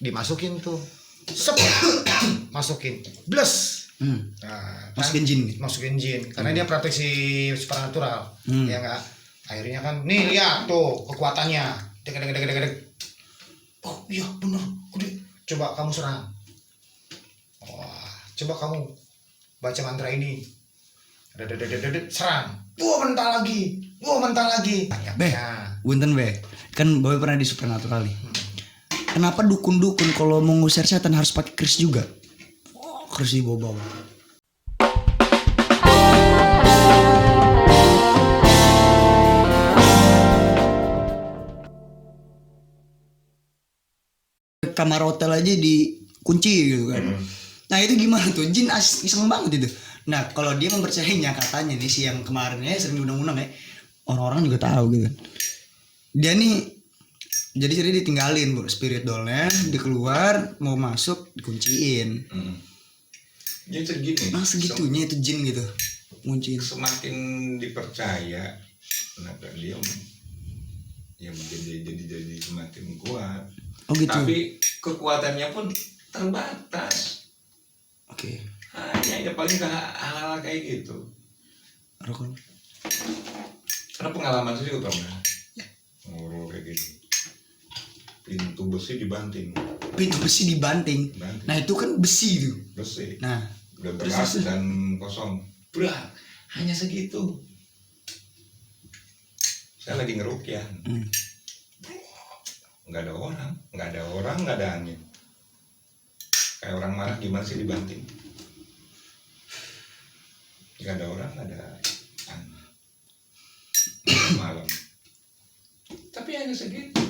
dimasukin tuh, sep, masukin, bless. Nah, masukin jin, karena dia praktisi supernatural, ya enggak. Akhirnya kan, nih lihat tuh kekuatannya, deg. Oh iya bener, udah, coba kamu serang. Wah, coba kamu baca mantra ini, serang. Mental lagi. Bunten kan Boy pernah di supernatural nih. Kenapa dukun-dukun kalau mau ngusir setan harus pakai keris juga? Keris di bawah. Kamar hotel aja dikunci gitu kan. Nah itu gimana tuh? Jin iseng banget itu. Nah kalau dia mempercayainya, katanya nih si yang kemarinnya sering diundang-undang ya, orang-orang juga tahu gitu. Dia nih jadi ditinggalin spirit dollnya, dia keluar mau masuk dikunciin. Jadi segini. Nah segitunya itu jin gitu ngunciin. Semakin dipercaya, kenapa dia ya jadi semakin kuat. Oh gitu. Tapi kekuatannya pun terbatas. Oke. Hanya paling hal-hal kayak gitu. Rokok. Karena pengalaman saya juga pernah ngobrol kayak gitu. Pintu besi dibanting. Nah itu kan besi tuh. Besi. Nah udah berat dan kosong. Berat. Hanya segitu. Saya lagi ngerukyah. Nggak ada angin. Kayak orang marah gimana sih dibanting? Nggak ada orang, nggak ada angin. Malam. Tapi hanya segitu.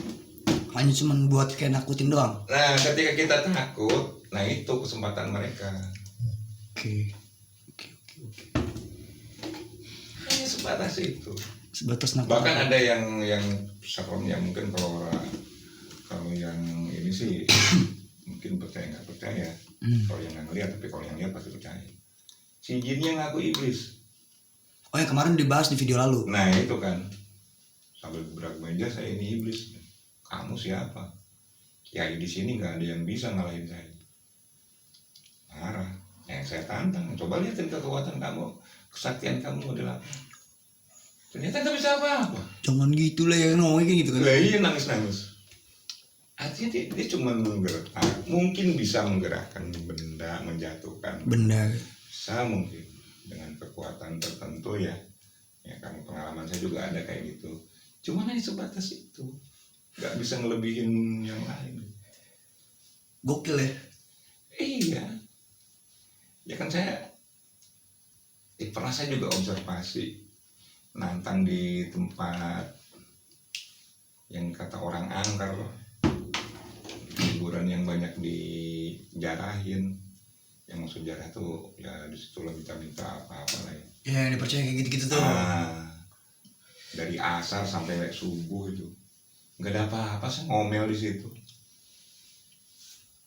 hanya cuman buat kayak nakutin doang. Nah ketika kita takut, nah itu kesempatan mereka. Oke. Hanya sebatas itu. Sebatas nakut. Bahkan ada yang serem ya, mungkin kalau yang ini sih mungkin percaya nggak percaya. Kalau yang nggak ngeliat, tapi kalau yang lihat pasti percaya. Si jinnya ngaku iblis. Oh yang kemarin dibahas di video lalu. Nah itu kan sambil berak meja, saya ini iblis. Kamu siapa? Ya di sini nggak ada yang bisa ngalahin saya. Marah. Saya tantang. Coba lihatin kekuatan kamu, kesaktian kamu model apa. Ternyata nggak bisa apa-apa. Jangan gitu lah ya, kayak gitu kan. Lah iya, nangis. Artinya dia cuma menggerakkan, mungkin bisa menggerakkan benda, menjatuhkan benda. Bisa mungkin dengan kekuatan tertentu ya. Ya kan pengalaman saya juga ada kayak gitu. Cuma hanya sebatas itu. Nggak bisa ngelebihin yang lain. Gokil ya. Iya. Ya kan saya pernah saya juga observasi nantang di tempat yang kata orang angker, hiburan yang banyak dijarahin. Yang maksud jarah tuh ya disitu lah minta apa-apa lah ya. Ya yang dipercaya kayak gitu-gitu tuh. Dari asar sampai subuh itu nggak ada apa-apa sih, ngomel di situ,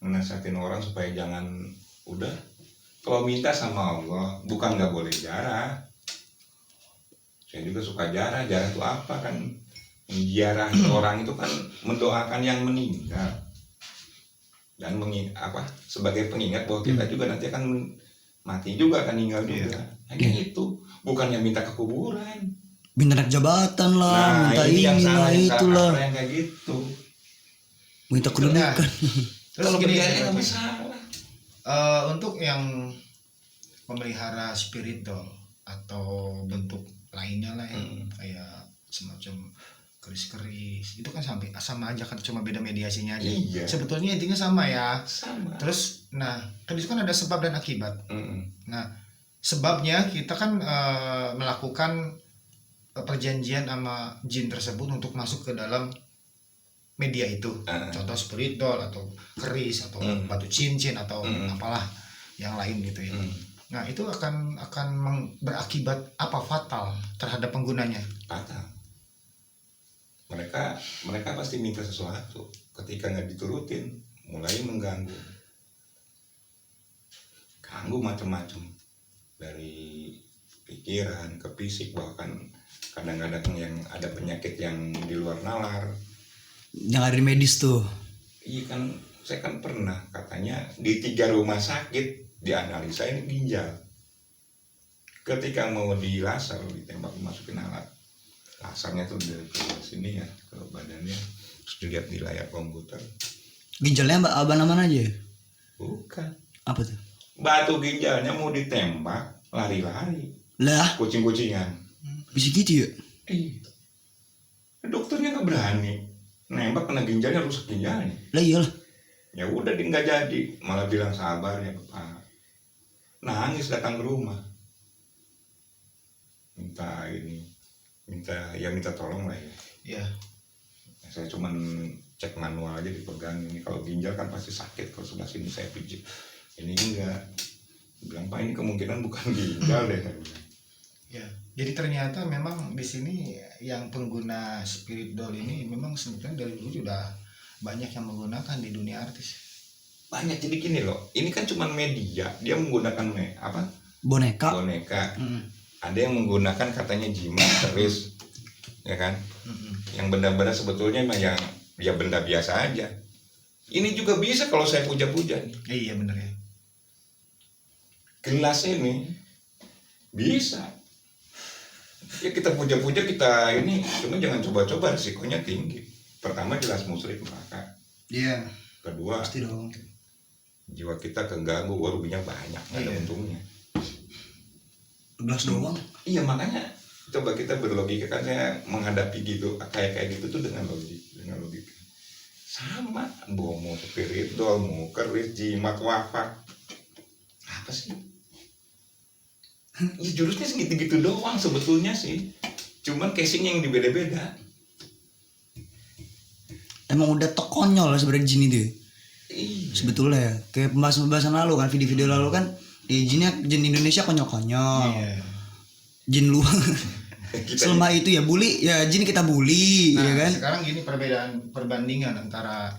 menasihatin orang supaya jangan, udah kalau minta sama Allah bukan nggak boleh jarah. Saya juga suka jarah itu apa kan, ziarah orang itu kan mendoakan yang meninggal dan sebagai pengingat bahwa kita juga nanti akan mati juga, akan meninggal juga. Hanya itu, bukannya minta ke kuburan. Minta naik jabatan lah, minta inilah itulah. Yang kayak gitu. Minta kedudukan. Terus kalau gini, nggak masalah. Untuk yang memelihara spirit doll atau bentuk lainnya lah ya, kayak semacam keris-keris, itu kan sama aja kan, cuma beda mediasinya aja. Iya. Sebetulnya intinya sama ya. Sama. Terus, kan itu kan ada sebab dan akibat. Nah, sebabnya kita kan melakukan perjanjian sama jin tersebut untuk masuk ke dalam media itu. Contoh spirit doll atau keris atau batu cincin atau apalah yang lain gitu ya. Nah itu akan berakibat apa, fatal terhadap penggunanya. Fatal. Mereka pasti minta sesuatu, ketika nggak diturutin mulai mengganggu macam-macam, dari pikiran ke fisik, bahkan kadang-kadang yang ada penyakit yang di luar nalar. Yang ada di medis tuh. Iya kan, saya kan pernah katanya di 3 rumah sakit dianalisa ini ginjal. Ketika mau dilaser, ditembak masukin alat lasernya tuh dari ke sini ya, ke badannya, terus dilihat di layar komputer. Ginjalnya apa aja? Bukan, Apa tuh? batu ginjalnya mau ditembak, lari-lari, Lah, kucing-kucingan. bisa gitu ya? Dokternya nggak berani nembak, kena ginjalnya, rusak ginjalnya. Lah iyalah. Ya udah, dia nggak jadi, malah bilang sabar ya Pak. Nangis datang ke rumah, minta tolong lah ya. Ya. Saya cuman cek manual aja, dipegang ini. Kalau ginjal kan pasti sakit, kalau sebelah sini saya pijit, ini enggak. Bilang Pak, ini kemungkinan bukan ginjal deh. Ya. Jadi ternyata memang di sini yang pengguna spirit doll ini memang sebetulnya dari dulu sudah banyak yang menggunakan di dunia artis. Banyak. Jadi gini loh, ini kan cuman media, dia menggunakan Boneka. boneka. Ada yang menggunakan katanya jimat, keris, ya kan? Yang benda-benda sebetulnya emang yang ya benda biasa aja. Ini juga bisa kalau saya puja-puja nih. Iya bener ya. Gelas ini bisa. Ya kita puja-puja, kita ini, cuma jangan coba-coba, risikonya tinggi. Pertama, jelas musyrik neraka. Iya. Kedua, Pasti dong. jiwa kita keganggu, ruginya banyak, nggak ada Iya. untungnya. Gelas doang. Iya, makanya coba kita berlogika, kan saya menghadapi gitu, kayak gitu tuh dengan logika. Sama, mau spiritual, mau keris, jimat, wafat, apa sih? Ya, jurusnya segitu-gitu doang sebetulnya sih. Cuman casing yang dibeda-beda. Emang udah tekonyol lah sebenarnya jin itu. Iya. Sebetulnya kayak pembahasan lalu kan, video-video lalu kan, jin Indonesia konyol-konyol. Iya. Jin luar. Kita Selama itu ya bully, ya jin kita bully, Nah, ya kan? sekarang gini perbandingan antara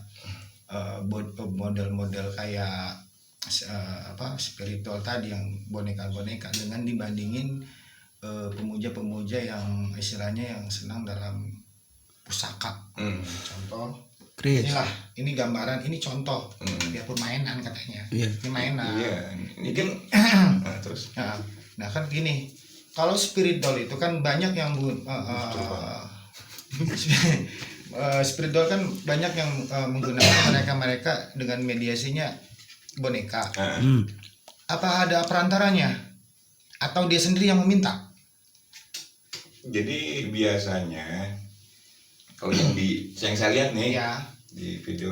model-model kayak spiritual tadi yang boneka-boneka dengan dibandingin pemuja-pemuja yang istilahnya yang senang dalam pusaka. Contoh, Chris. ini gambaran, ini contoh, biarpun mainan katanya. Iya. Ini mainan. Iya, ini kan terus Nah kan gini, kalau spirit doll itu kan banyak yang spirit doll kan banyak yang menggunakan mereka dengan mediasinya boneka. Apa ada perantaranya? Atau dia sendiri yang meminta? jadi biasanya kalau yang saya lihat nih Ya. di video,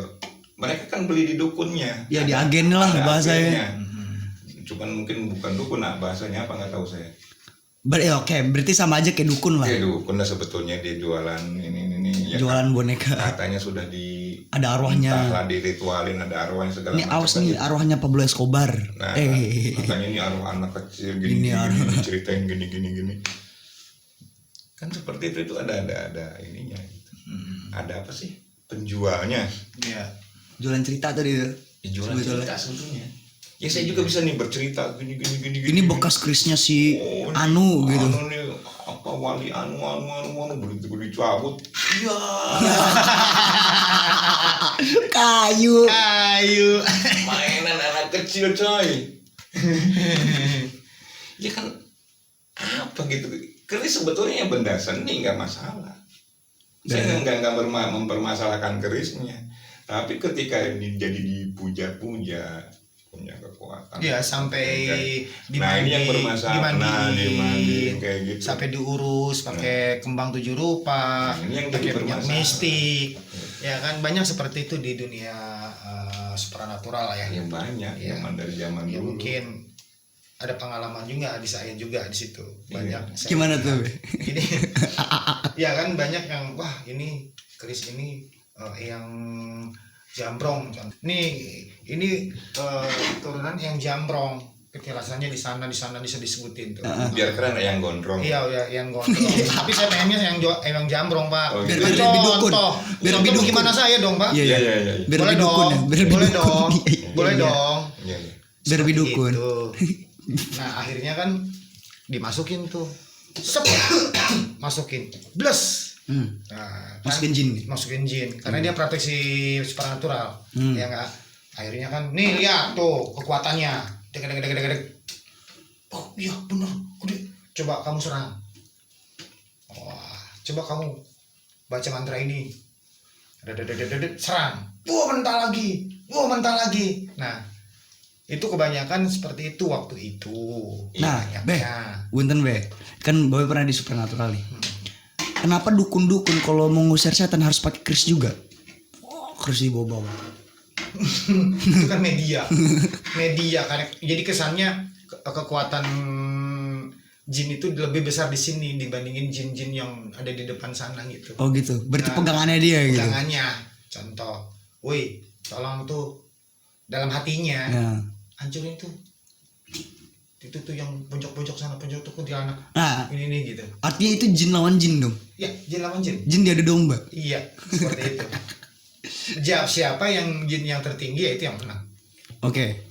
mereka kan beli di dukunnya. Ya di agen lah Ada bahasanya. agennya. Cuman mungkin bukan dukun, nah bahasanya apa nggak tahu saya. Berarti sama aja kayak dukun lah. Ya dukun lah sebetulnya, dia jualan ini ya, Jualan boneka. katanya sudah di Ada arwahnya. entahlah diritualin, ada arwahnya segala Ini awas nih macam. arwahnya Pablo Escobar. Nah, katanya ini arwah anak kecil Ini gini, arwah. diceritain gini. Kan seperti itu ada ininya. Ada apa sih penjualnya? Iya. Jualan cerita tadi itu. Jualan Sebetulnya. cerita sebetulnya. Ya saya juga bisa nih bercerita gini. Ini bekas krisnya si Anu gitu. Anu nih, apa wali anu begitu dicabut. Iya. Kayu. Mainan anak kecil coy. Ya kan apa gitu. Keris sebetulnya ya benda seni, nggak masalah. Saya nggak mempermasalahkan kerisnya. Tapi ketika ini jadi dipuja-puja, punya kekuatan. Ya sampai Nah ini yang bermasalah. Nah dimandiin kayak gitu. sampai diurus pakai kembang 7 rupa, Nah, ini yang pakai jadi minyak bermasalah. mistik. Ya kan banyak seperti itu di dunia supranatural ya. Yang banyak, Iya. zaman dari zaman Ya dulu. mungkin ada pengalaman juga di saya juga di situ. Banyak. Saya Gimana tuh? Ini ya kan banyak yang wah ini keris ini yang jambrong. Ini turunan yang jambrong. Ketilasannya di sana bisa disebutin tuh. Biar keren yang gondrong. Iya yang gondrong. Tapi saya pengennya yang jambrong, Pak. Oh, Biar gitu. lebih dukun. Biar lebih dukun. Gimana saya dong, Pak? Iya. Iya. Biar Boleh lebih dukun ya. dong. Biar lebih Boleh dukun. dong. Iya. Boleh dong. Iya. Biar lebih dukun. Gitu. Nah akhirnya kan dimasukin tuh, sep, masukin, bless, Nah, Masukin jin. masukin jin karena dia praktisi supernatural. Ya enggak? Akhirnya kan nih lihat tuh kekuatannya. Deg. Oh iya bener. Udah coba kamu serang. Wah, coba kamu baca mantra ini. Serang. Mental lagi. Nah, itu kebanyakan seperti itu waktu itu. Nah, Banyaknya. Punten be, kan Boy pernah di supernatural nih. Kenapa dukun-dukun kalau mau ngusir setan harus pakai keris juga? Oh, keris di bawah. Itu kan media karena jadi kesannya kekuatan jin itu lebih besar di sini dibandingin jin-jin yang ada di depan sana gitu. Oh gitu. Berarti Nah, pegangannya dia gitu. pegangannya contoh, woi tolong tuh dalam hatinya Ya. hancurin tuh itu tuh yang pojok-pojok sana, pojok tuh kuntilanak Nah, ini gitu. artinya itu jin lawan jin dong. Ya jin lawan jin. Jin diadu domba. Iya seperti itu. Siapa yang jin yang tertinggi ya itu yang menang. Oke.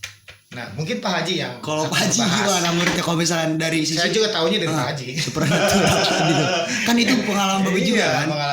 Nah mungkin Pak Haji yang Kalau akan Pak Haji membahas. gimana menurutnya kalau misalnya dari sisi Saya juga tahunya dari Pak Haji. supernatural gitu. Kan itu pengalaman Bapak juga Iya, kan. pengalaman